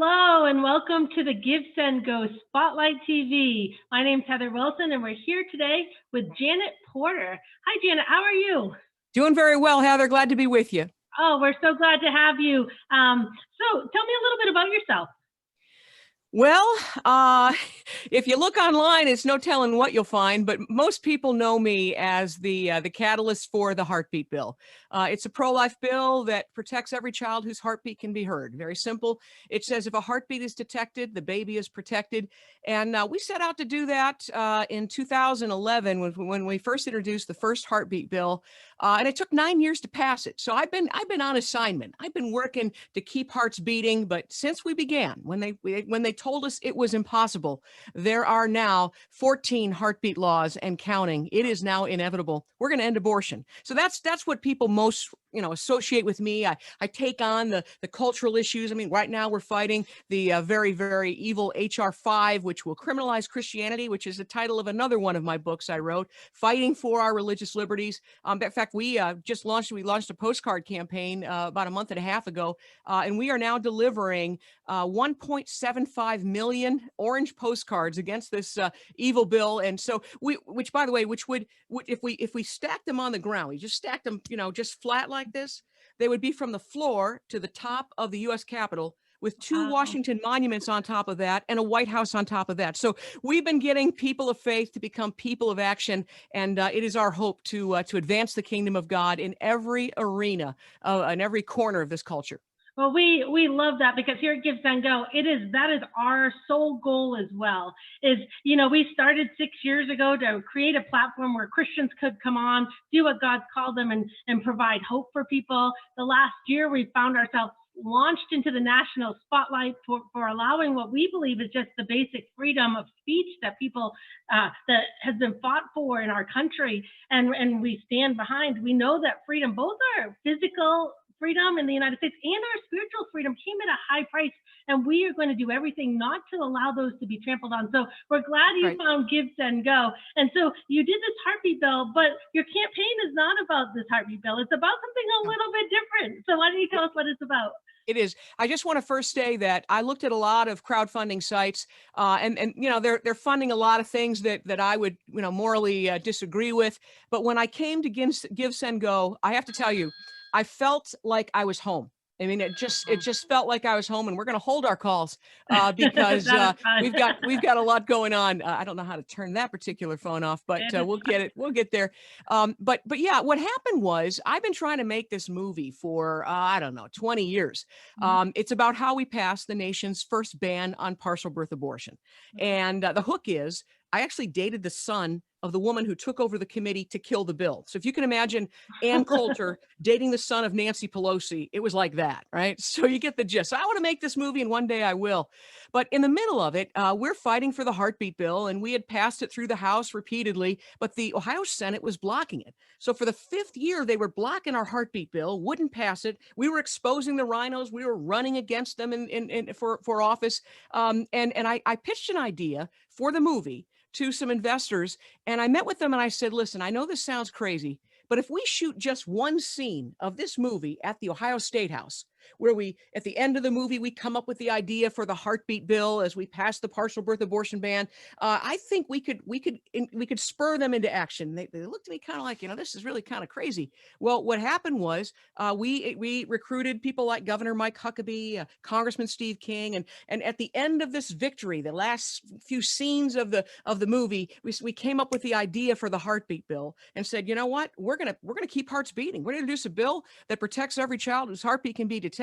Hello and welcome to the GiveSendGo Spotlight TV. My name's Heather Wilson and we're here today with Janet Porter. Hi Janet, how are you? Doing very well, Heather. Glad to be with you. Oh, we're so glad to have you. So tell me a little bit about yourself. Well, if you look online, it's no telling what you'll find, but most people know me as the catalyst for the heartbeat bill. It's a pro-life bill that protects every child whose heartbeat can be heard. Very simple. It says if a heartbeat is detected, the baby is protected. And we set out to do that in 2011 when we first introduced the first heartbeat bill. And it took 9 years to pass it. So I've been on assignment. I've been working to keep hearts beating. But since we began, when they told us it was impossible, there are now 14 heartbeat laws and counting. It is now inevitable. We're going to end abortion. So that's what people most associate with me. I take on the cultural issues. I mean, right now we're fighting the very, very evil H.R. 5, which will criminalize Christianity, which is the title of another one of my books I wrote, Fighting for Our Religious Liberties. In fact, we launched a postcard campaign about a month and a half ago, and we are now delivering 1.75 million orange postcards against this evil bill. And so which by the way, would if we stacked them on the ground, we just stacked them, just flat like this, they would be from the floor to the top of the U.S. Capitol, with two Washington monuments on top of that and a White House on top of that. So we've been getting people of faith to become people of action, and it is our hope to advance the kingdom of God in every arena, in every corner of this culture. Well, we love that, because here at GiveSendGo, that is our sole goal as well. We started 6 years ago to create a platform where Christians could come on, do what God's called them, and provide hope for people. The last year, we found ourselves launched into the national spotlight for allowing what we believe is just the basic freedom of speech that people that has been fought for in our country, and we stand behind. We know that freedom, both our physical freedom in the United States and our spiritual freedom, came at a high price, and we are going to do everything not to allow those to be trampled on. So we're glad you found GiveSendGo. And so you did this heartbeat bill, but your campaign is not about this heartbeat bill. It's about something a little bit different. So why don't you tell us what it's about? It is. I just want to first say that I looked at a lot of crowdfunding sites, and they're funding a lot of things that I would morally disagree with. But when I came to GiveSendGo, I have to tell you, I felt like I was home. I mean, it just felt like I was home, and we're going to hold our calls because we've got a lot going on. I don't know how to turn that particular phone off, but we'll get there. But yeah, what happened was I've been trying to make this movie for 20 years. It's about how we passed the nation's first ban on partial birth abortion, and the hook is I actually dated the son of the woman who took over the committee to kill the bill. So if you can imagine Ann Coulter dating the son of Nancy Pelosi, it was like that, right? So you get the gist. So I want to make this movie, and one day I will. But in the middle of it, we're fighting for the heartbeat bill, and we had passed it through the House repeatedly, but the Ohio Senate was blocking it. So for the 5th year, they were blocking our heartbeat bill, wouldn't pass it. We were exposing the rhinos. We were running against them for office. And I pitched an idea for the movie to some investors, and I met with them and I said, listen, I know this sounds crazy, but if we shoot just one scene of this movie at the Ohio State House, where at the end of the movie, we come up with the idea for the heartbeat bill as we pass the partial birth abortion ban, I think we could spur them into action. They looked at me kind of like, this is really kind of crazy. Well, what happened was we recruited people like Governor Mike Huckabee, Congressman Steve King, and at the end of this victory, the last few scenes of the movie, we came up with the idea for the heartbeat bill and said, you know what, we're gonna keep hearts beating. We're gonna introduce a bill that protects every child whose heartbeat can be detected.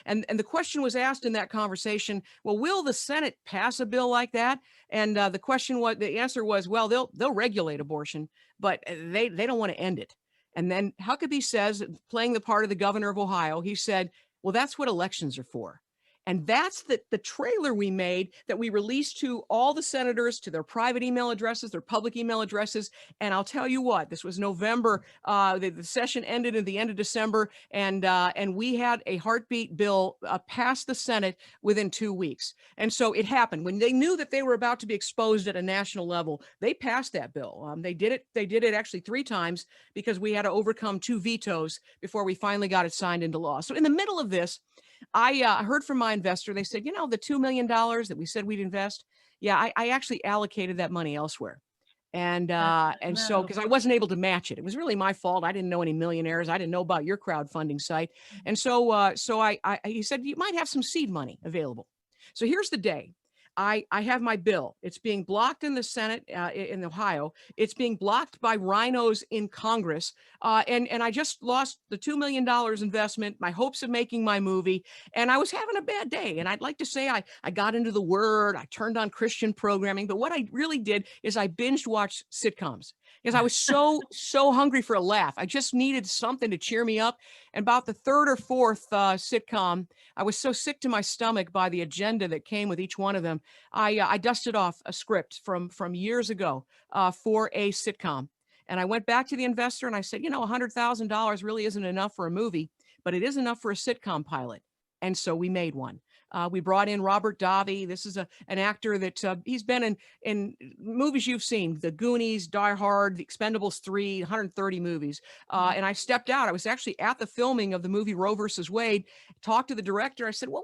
And the question was asked in that conversation, well, will the Senate pass a bill like that? And the answer was, well, they'll regulate abortion, but they don't want to end it. And then Huckabee says, playing the part of the governor of Ohio, he said, well, that's what elections are for. And that's the trailer we made that we released to all the senators, to their private email addresses, their public email addresses. And I'll tell you what, this was November. The session ended at the end of December, and we had a heartbeat bill pass the Senate within 2 weeks. And so it happened. When they knew that they were about to be exposed at a national level, they passed that bill. They did it actually 3 times, because we had to overcome 2 vetoes before we finally got it signed into law. So in the middle of this, I heard from my investor. They said, the $2 million that we said we'd invest. Yeah, I actually allocated that money elsewhere. And so, No. because I wasn't able to match it, it was really my fault. I didn't know any millionaires. I didn't know about your crowdfunding site. And so, he said, you might have some seed money available. So here's the day. I have my bill. It's being blocked in the Senate in Ohio. It's being blocked by rhinos in Congress. And I just lost the $2 million investment, my hopes of making my movie. And I was having a bad day. And I'd like to say I got into the Word, I turned on Christian programming. But what I really did is I binge watched sitcoms because I was so hungry for a laugh. I just needed something to cheer me up. And about the third or fourth sitcom, I was so sick to my stomach by the agenda that came with each one of them. I dusted off a script from years ago for a sitcom. And I went back to the investor and I said, $100,000 really isn't enough for a movie, but it is enough for a sitcom pilot. And so we made one. We brought in Robert Davi. This is an actor that he's been in movies you've seen, The Goonies, Die Hard, The Expendables 3, 130 movies. And I stepped out. I was actually at the filming of the movie Roe versus Wade, talked to the director. I said, well,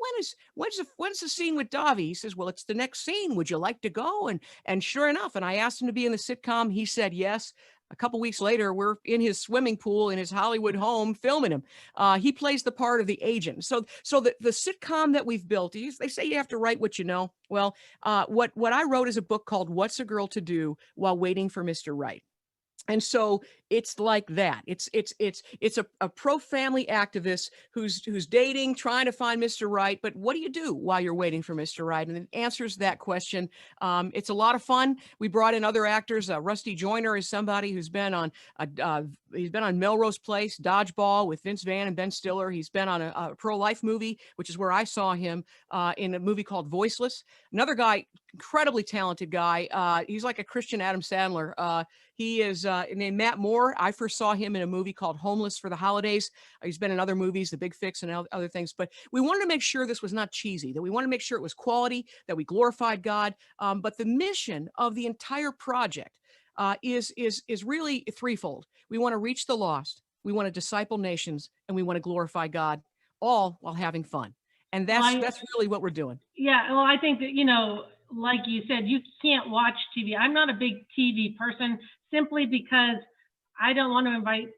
when's the scene with Davi? He says, well, it's the next scene. Would you like to go? And sure enough, and I asked him to be in the sitcom. He said yes. A couple weeks later, we're in his swimming pool in his Hollywood home filming him. He plays the part of the agent. So the sitcom that we've built, they say you have to write what you know. Well, what I wrote is a book called What's a Girl to Do While Waiting for Mr. Right. And so it's like that. It's a pro-family activist who's dating, trying to find Mr. Right. But what do you do while you're waiting for Mr. Right? And it answers that question. It's a lot of fun. We brought in other actors. Rusty Joyner is somebody who's been on he's been on Melrose Place, Dodgeball with Vince Vaughn and Ben Stiller. He's been on a pro-life movie, which is where I saw him in a movie called Voiceless. Another guy, incredibly talented guy. He's like a Christian Adam Sandler. He is named Matt Moore. I first saw him in a movie called Homeless for the Holidays. He's been in other movies, The Big Fix and other things. But we wanted to make sure this was not cheesy, that we wanted to make sure it was quality, that we glorified God. But the mission of the entire project is really threefold. We want to reach the lost, we want to disciple nations, and we want to glorify God, all while having fun. And that's really what we're doing. Yeah, well, I think that, like you said, you can't watch TV. I'm not a big TV person simply because I don't want to invite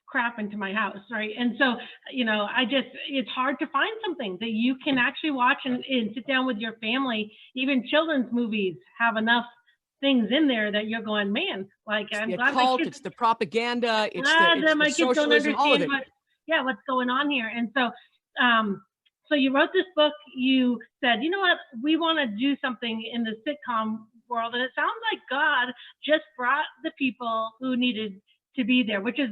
crap into my house, right? And so, it's hard to find something that you can actually watch and sit down with your family. Even children's movies have enough things in there that you're going, man, like I'm glad cult, it's the propaganda, it's the socialism, all of it. What's going on here. And so, so you wrote this book, you said, you know what, we want to do something in the sitcom world. And it sounds like God just brought the people who needed to be there, which is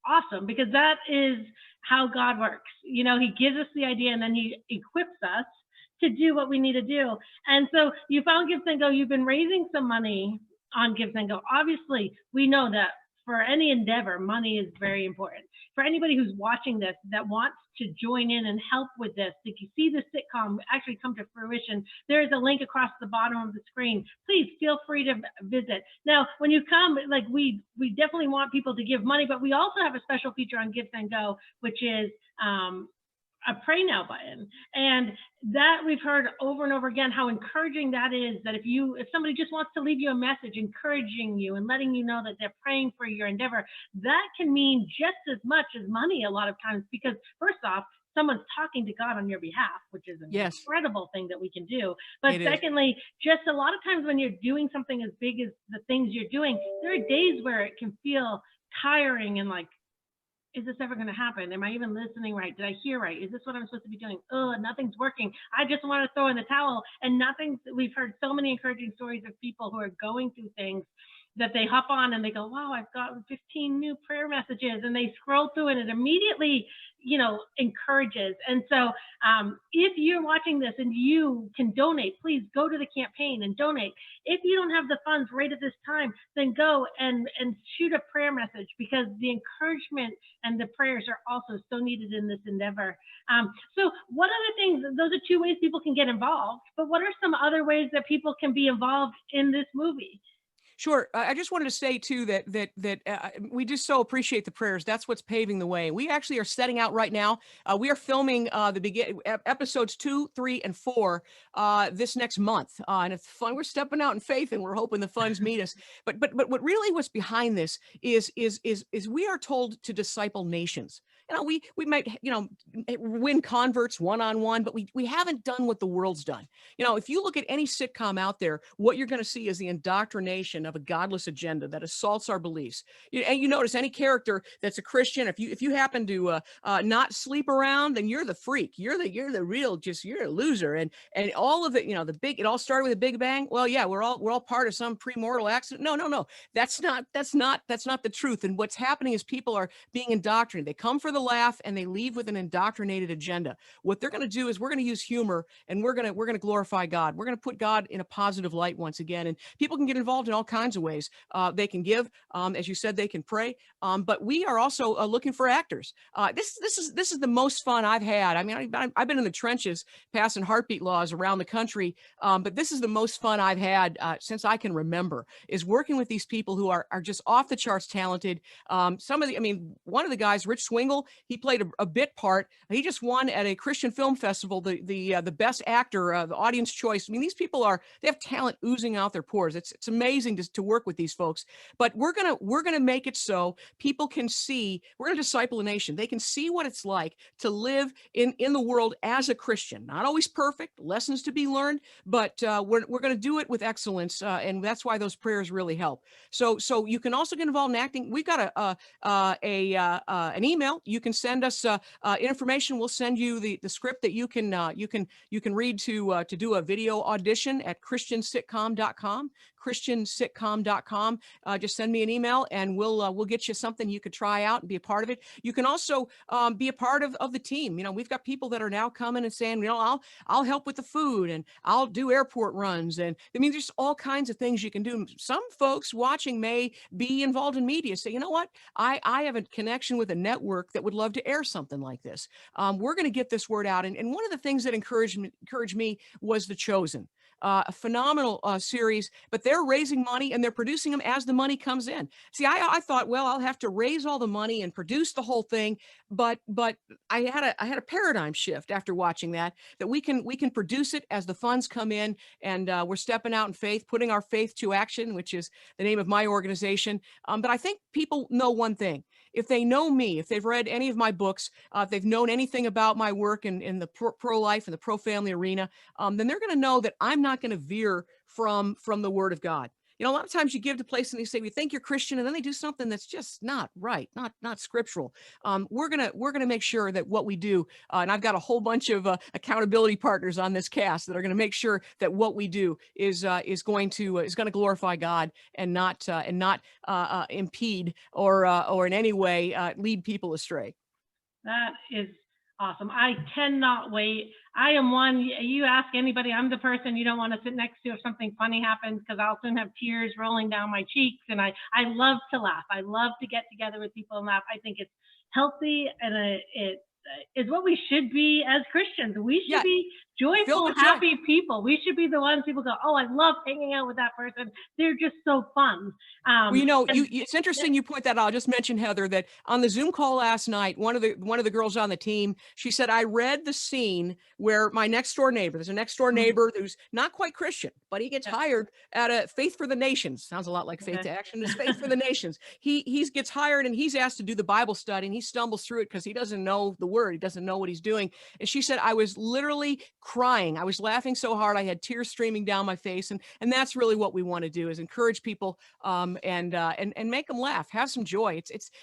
awesome because that is how God works. He gives us the idea and then he equips us to do what we need to do. And so you found GiveSendGo, you've been raising some money on GiveSendGo. Obviously, we know that for any endeavor, money is very important. For anybody who's watching this that wants to join in and help with this, if you see the sitcom actually come to fruition, there is a link across the bottom of the screen. Please feel free to visit. Now, when you come, like we definitely want people to give money, but we also have a special feature on GiveSendGo, which is a pray now button. And that we've heard over and over again, how encouraging that is, that if somebody just wants to leave you a message encouraging you and letting you know that they're praying for your endeavor, that can mean just as much as money a lot of times, because first off, someone's talking to God on your behalf, which is an incredible thing that we can do. But secondly, just a lot of times when you're doing something as big as the things you're doing, there are days where it can feel tiring and like, is this ever going to happen? Am I even listening right? Did I hear right? Is this what I'm supposed to be doing? Oh, nothing's working. I just want to throw in the towel. And we've heard so many encouraging stories of people who are going through things that they hop on and they go, wow, I've gotten 15 new prayer messages, and they scroll through and it immediately, encourages. And so if you're watching this and you can donate, please go to the campaign and donate. If you don't have the funds right at this time, then go and shoot a prayer message, because the encouragement and the prayers are also so needed in this endeavor. So what other things, those are two ways people can get involved, but what are some other ways that people can be involved in this movie? Sure. I just wanted to say too that we just so appreciate the prayers. That's what's paving the way. We actually are setting out right now. We are filming episodes 2, 3, and 4 this next month, and it's fun. We're stepping out in faith, and we're hoping the funds meet us. But what really what's behind this is we are told to disciple nations. We might win converts one on one, but we haven't done what the world's done. If you look at any sitcom out there, what you're going to see is the indoctrination of a godless agenda that assaults our beliefs. And you notice any character that's a Christian, if you happen to not sleep around, then you're the freak. You're the real, you're a loser. And all of it, it all started with a Big Bang. Well, yeah, we're all part of some premortal accident. No, that's not the truth. And what's happening is people are being indoctrinated. They come for the laugh and they leave with an indoctrinated agenda. What they're going to do is we're going to use humor, and we're going to glorify God. We're going to put God in a positive light once again. And people can get involved in all kinds of ways. They can give, as you said, they can pray. But we are also looking for actors. This is the most fun I've had. I mean, I've been in the trenches passing heartbeat laws around the country, but this is the most fun I've had since I can remember, is working with these people who are just off the charts talented. One of the guys, Rich Swingle, he played a bit part. He just won at a Christian Film Festival the best actor, the audience choice. I mean, these people they have talent oozing out their pores. It's amazing to work with these folks. But we're gonna make it so people can see. We're gonna disciple a nation. They can see what it's like to live in the world as a Christian. Not always perfect, lessons to be learned, but we're gonna do it with excellence, and that's why those prayers really help. So you can also get involved in acting. We've got an email. You can send us information. We'll send you the script that you can read to do a video audition at christiansitcom.com. christiansitcom.com. Just send me an email and we'll get you something you could try out and be a part of it. You can also be a part of the team. We've got people that are now coming and saying, I'll help with the food and I'll do airport runs. And I mean, there's all kinds of things you can do. Some folks watching may be involved in media. Say, you know what? I have a connection with a network that would love to air something like this. We're going to get this word out. And one of the things that encouraged me was The Chosen. A phenomenal series, but they're raising money and they're producing them as the money comes in. See, I thought, well, I'll have to raise all the money and produce the whole thing, but I had a paradigm shift after watching that we can produce it as the funds come in, and we're stepping out in faith, putting our faith to action, which is the name of my organization. But I think people know one thing. If they know me, if they've read any of my books, if they've known anything about my work in the pro-life and the pro-family arena, then they're going to know that I'm not going to veer from the Word of God. A lot of times you give to place and they say, we think you're Christian, and then they do something that's just not right, not scriptural. We're gonna make sure that what we do, and I've got a whole bunch of accountability partners on this cast that are going to make sure that what we do is going to glorify God and not impede or in any way lead people astray. That is awesome. I cannot wait. I am one, you ask anybody, I'm the person you don't want to sit next to if something funny happens, because I'll soon have tears rolling down my cheeks. And I love to laugh. I love to get together with people and laugh. I think it's healthy, and it is what we should be as Christians. We should be joyful, happy people. We should be the ones people go, oh, I love hanging out with that person. They're just so fun. It's interesting you point that out. I'll just mention, Heather, that on the Zoom call last night, one of the girls on the team, she said, I read the scene where my next door neighbor, there's a next door neighbor who's not quite Christian, but he gets hired at a Faith for the Nations. Sounds a lot like Faith to Action. It's Faith for the Nations. He gets hired and he's asked to do the Bible study, and he stumbles through it because he doesn't know the word. He doesn't know what he's doing. And she said, I was literally crying. I was laughing so hard. I had tears streaming down my face. And that's really what we want to do, is encourage people and make them laugh, have some joy.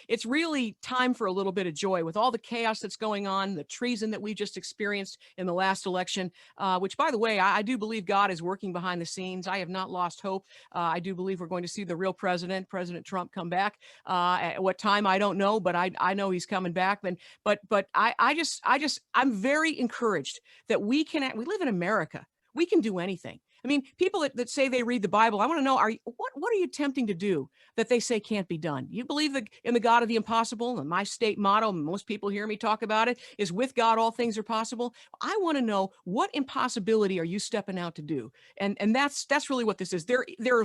It's really time for a little bit of joy with all the chaos that's going on, the treason that we just experienced in the last election, which, by the way, I do believe God is working behind the scenes. I have not lost hope. I do believe we're going to see the real President Trump, come back. At what time, I don't know, but I know he's coming back. But I'm very encouraged that we live in America. We can do anything. I mean, people that say they read the Bible, I want to know, what are you attempting to do that they say can't be done? You believe in the God of the impossible? And my state motto, most people hear me talk about it, is with God, all things are possible. I want to know, what impossibility are you stepping out to do? And that's really what this is. There are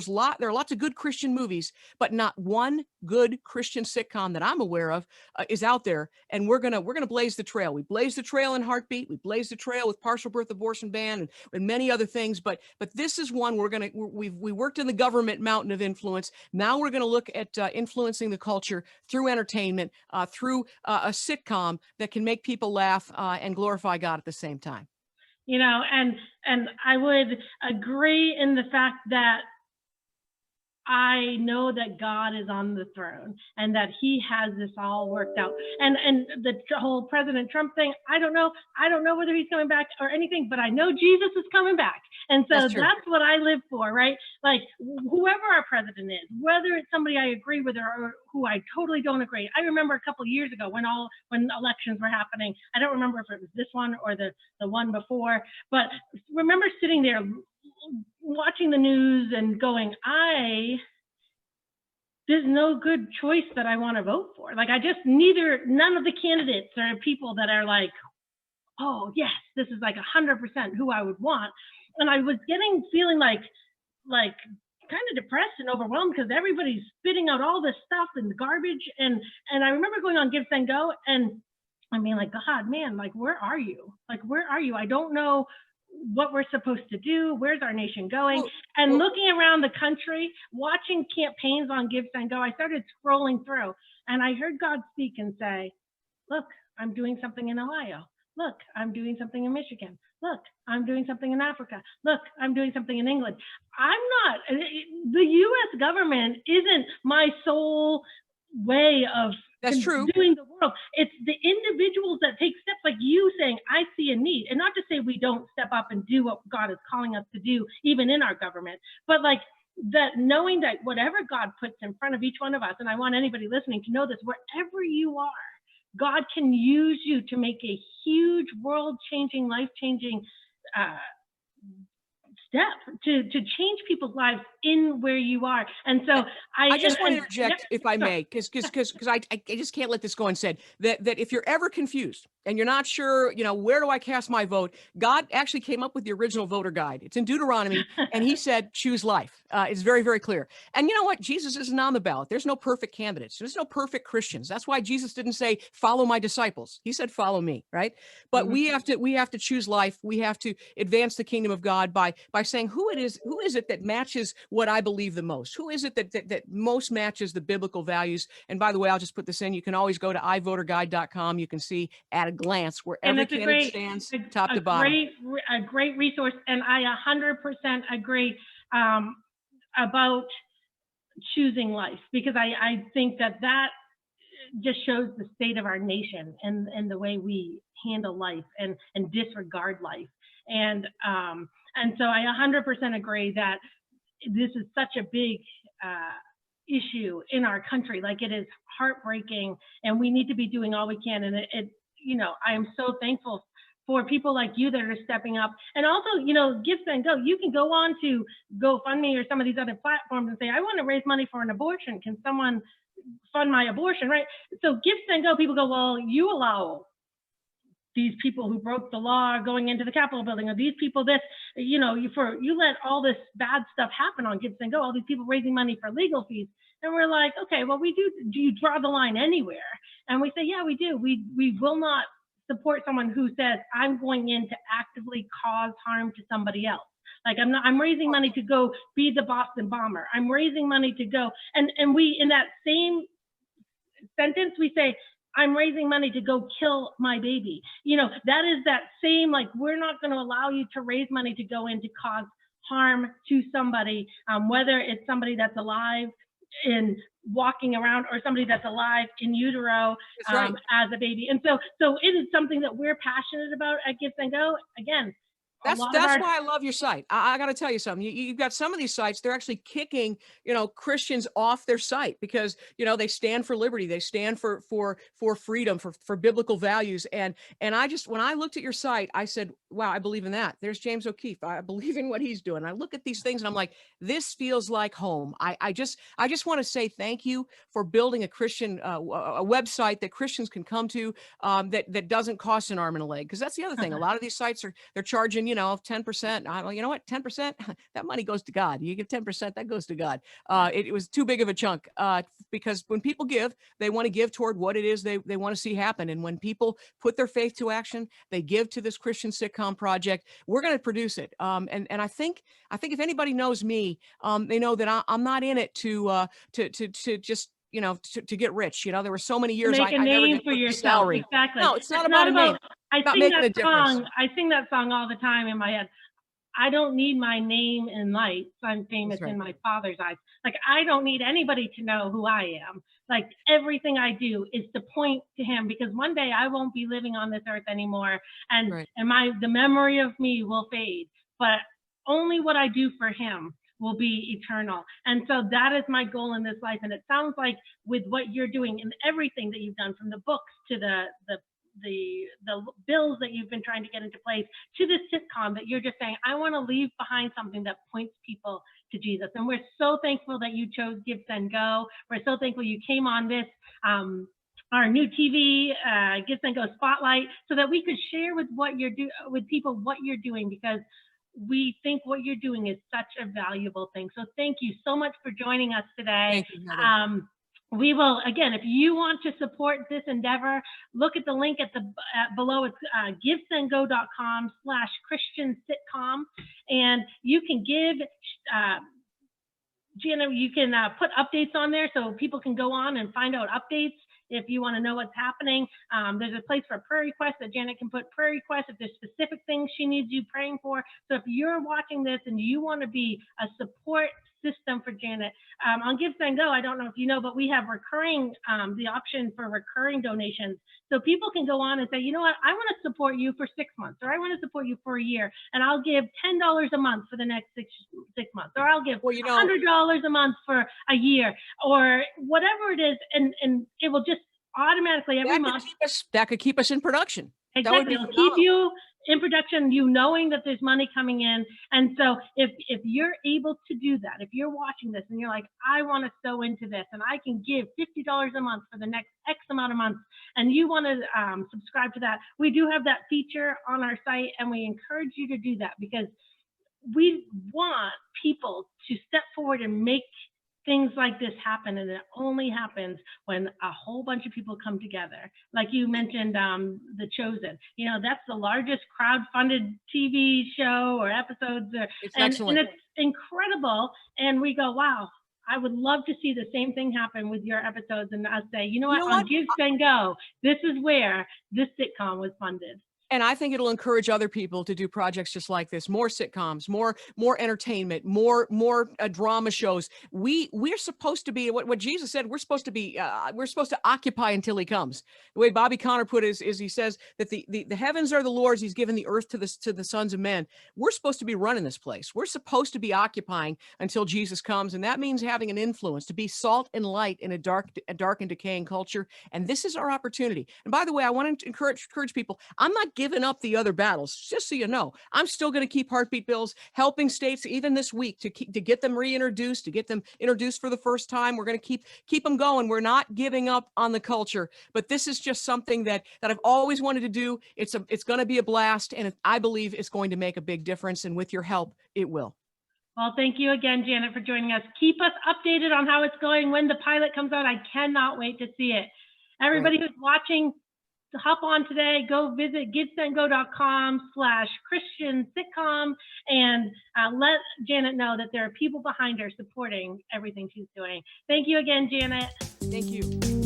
lots of good Christian movies, but not one good Christian sitcom that I'm aware of is out there. And we're gonna blaze the trail. We blazed the trail in Heartbeat. We blazed the trail with partial birth abortion ban and many other things. But this is one we worked in the government mountain of influence. Now we're gonna look at influencing the culture through entertainment, through a sitcom that can make people laugh and glorify God at the same time. You know, and I would agree in the fact that I know that God is on the throne and that he has this all worked out. And the whole President Trump thing, I don't know whether he's coming back or anything, but I know Jesus is coming back. And so that's what I live for, right? Like, whoever our president is, whether it's somebody I agree with or who I totally don't agree. I remember a couple of years ago when elections were happening, I don't remember if it was this one or the one before, but remember sitting there watching the news and going, there's no good choice that I want to vote for. Like, none of the candidates are people that are like, oh yes, this is like 100% who I would want. And I was feeling like kind of depressed and overwhelmed because everybody's spitting out all this stuff and garbage. And I remember going on GiveSendGo and I mean, like, God, man, like, where are you? Like, where are you? I don't know what we're supposed to do. Where's our nation going? And looking around the country, watching campaigns on GiveSendGo, I started scrolling through and I heard God speak and say, look, I'm doing something in Ohio. Look, I'm doing something in Michigan. Look, I'm doing something in Africa. Look, I'm doing something in England. The US government isn't my sole way of doing the world. It's the individuals that take steps like you saying, I see a need. And not to say we don't step up and do what God is calling us to do, even in our government, but like that, knowing that whatever God puts in front of each one of us, and I want anybody listening to know this, wherever you are, God can use you to make a huge world-changing, life-changing step to change people's lives in where you are. And so I just want to interject, if I may, because I just can't let this go unsaid, that if you're ever confused and you're not sure, where do I cast my vote? God actually came up with the original voter guide. It's in Deuteronomy, and he said, choose life. It's very, very clear. And you know what? Jesus isn't on the ballot. There's no perfect candidates. There's no perfect Christians. That's why Jesus didn't say, follow my disciples. He said, follow me, right? But we have to choose life. We have to advance the kingdom of God by saying, who is it that matches what I believe the most? Who is it that most matches the biblical values? And by the way, I'll just put this in. You can always go to ivoterguide.com. You can see at a glance where every candidate stands, top to bottom. A great resource. And I 100% agree about choosing life, because I think that just shows the state of our nation and the way we handle life and disregard life. And so I 100% agree that this is such a big issue in our country. Like, it is heartbreaking, and we need to be doing all we can. And I am so thankful for people like you that are stepping up. And also, GiveSendGo, you can go on to GoFundMe or some of these other platforms and say, I want to raise money for an abortion. Can someone fund my abortion, right? So GiveSendGo, people go, well, you allow these people who broke the law going into the Capitol building, or these people this, you let all this bad stuff happen on GiveSendGo, all these people raising money for legal fees. And we're like, okay, well, do you draw the line anywhere? And we say, yeah, we do. We will not support someone who says, I'm going in to actively cause harm to somebody else. Like, I'm raising money to go be the Boston bomber. I'm raising money to go, and we, in that same sentence, we say, I'm raising money to go kill my baby. That is that same, like, we're not going to allow you to raise money to go in to cause harm to somebody, whether it's somebody that's alive and walking around or somebody that's alive in utero as a baby. And so it is something that we're passionate about at GiveSendGo. Again, a lot of our, why I love your site. I got to tell you something. You've got some of these sites, they're actually kicking, Christians off their site because, they stand for liberty. They stand for freedom, for biblical values. And when I looked at your site, I said, wow, I believe in that. There's James O'Keefe. I believe in what he's doing. I look at these things and I'm like, this feels like home. I just want to say thank you for building a Christian, a website that Christians can come to, that doesn't cost an arm and a leg. Cause that's the other thing. A lot of these sites they're charging, 10%. I don't, you know what, 10%, that money goes to God. You give 10%, that goes to God. It was too big of a chunk, because when people give, they want to give toward what it is they want to see happen. And when people put their faith to action, they give to this Christian Sitcom project. We're going to produce it. And I think if anybody knows me, they know that I'm not in it to just, to get rich. There were so many to years make a I never name did for yourself. salary. Exactly. No, it's not It's about not a name. about, I About sing making a that difference. song. I sing that song all the time in my head. I don't need my name in lights. I'm famous right. in my Father's eyes. Like, I don't need anybody to know who I am. Like, everything I do is to point to him, because one day I won't be living on this earth anymore. And, Right. and the memory of me will fade, but only what I do for him will be eternal. And so that is my goal in this life. And it sounds like with what you're doing and everything that you've done, from the books to the bills that you've been trying to get into place, to this sitcom, that you're just saying, I want to leave behind something that points people to Jesus. And we're so thankful that you chose GiveSendGo. We're so thankful you came on this, our new TV, GiveSendGo Spotlight, so that we could share with people what you're doing, because we think what you're doing is such a valuable thing. So thank you so much for joining us today. Thank you, Heather. We will, again, if you want to support this endeavor, look at the link below. It's givesendgo.com/Christian Sitcom, and you can give. Gina, you can put updates on there so people can go on and find out updates if you want to know what's happening. There's a place for prayer requests that Janet can put prayer requests if there's specific things she needs you praying for. So if you're watching this and you want to be a support system for Janet, on GiveSendGo, I don't know if you know, but we have recurring, the option for recurring donations. So people can go on and say, you know what, I want to support you for 6 months, or I want to support you for a year, and I'll give $10 a month for the next six months, or I'll give $100 a month for a year, or whatever it is, and it will just automatically every month. That could keep us in production. Exactly. It'll keep you in production, you knowing that there's money coming in. And so if you're able to do that, if you're watching this and you're like, I want to sew into this and I can give $50 a month for the next X amount of months, and you want to subscribe to that, we do have that feature on our site, and we encourage you to do that, because we want people to step forward and make things like this happen. And it only happens when a whole bunch of people come together. Like you mentioned, The Chosen, that's the largest crowd-funded TV show or episodes. And it's incredible. And we go, wow, I would love to see the same thing happen with your episodes, and us say, on GiveSendGo, this is where this sitcom was funded. And I think it'll encourage other people to do projects just like this, more sitcoms, more entertainment, more drama shows. We're supposed to be what Jesus said. We're supposed to occupy until he comes. The way Bobby Connor put it is he says that the heavens are the Lord's. He's given the earth to the sons of men. We're supposed to be running this place. We're supposed to be occupying until Jesus comes. And that means having an influence, to be salt and light in a dark and decaying culture. And this is our opportunity. And by the way, I want to encourage people. I'm not giving up the other battles, just so you know. I'm still going to keep Heartbeat Bills helping states even this week to get them reintroduced, to get them introduced for the first time. We're going to keep them going. We're not giving up on the culture, but this is just something that I've always wanted to do. It's going to be a blast, and I believe it's going to make a big difference, and with your help, it will. Well, thank you again, Janet, for joining us. Keep us updated on how it's going when the pilot comes out. I cannot wait to see it. Everybody who's watching, hop on today, go visit givesendgo.com/Christian Sitcom, and let Janet know that there are people behind her supporting everything she's doing. Thank you again, Janet. Thank you.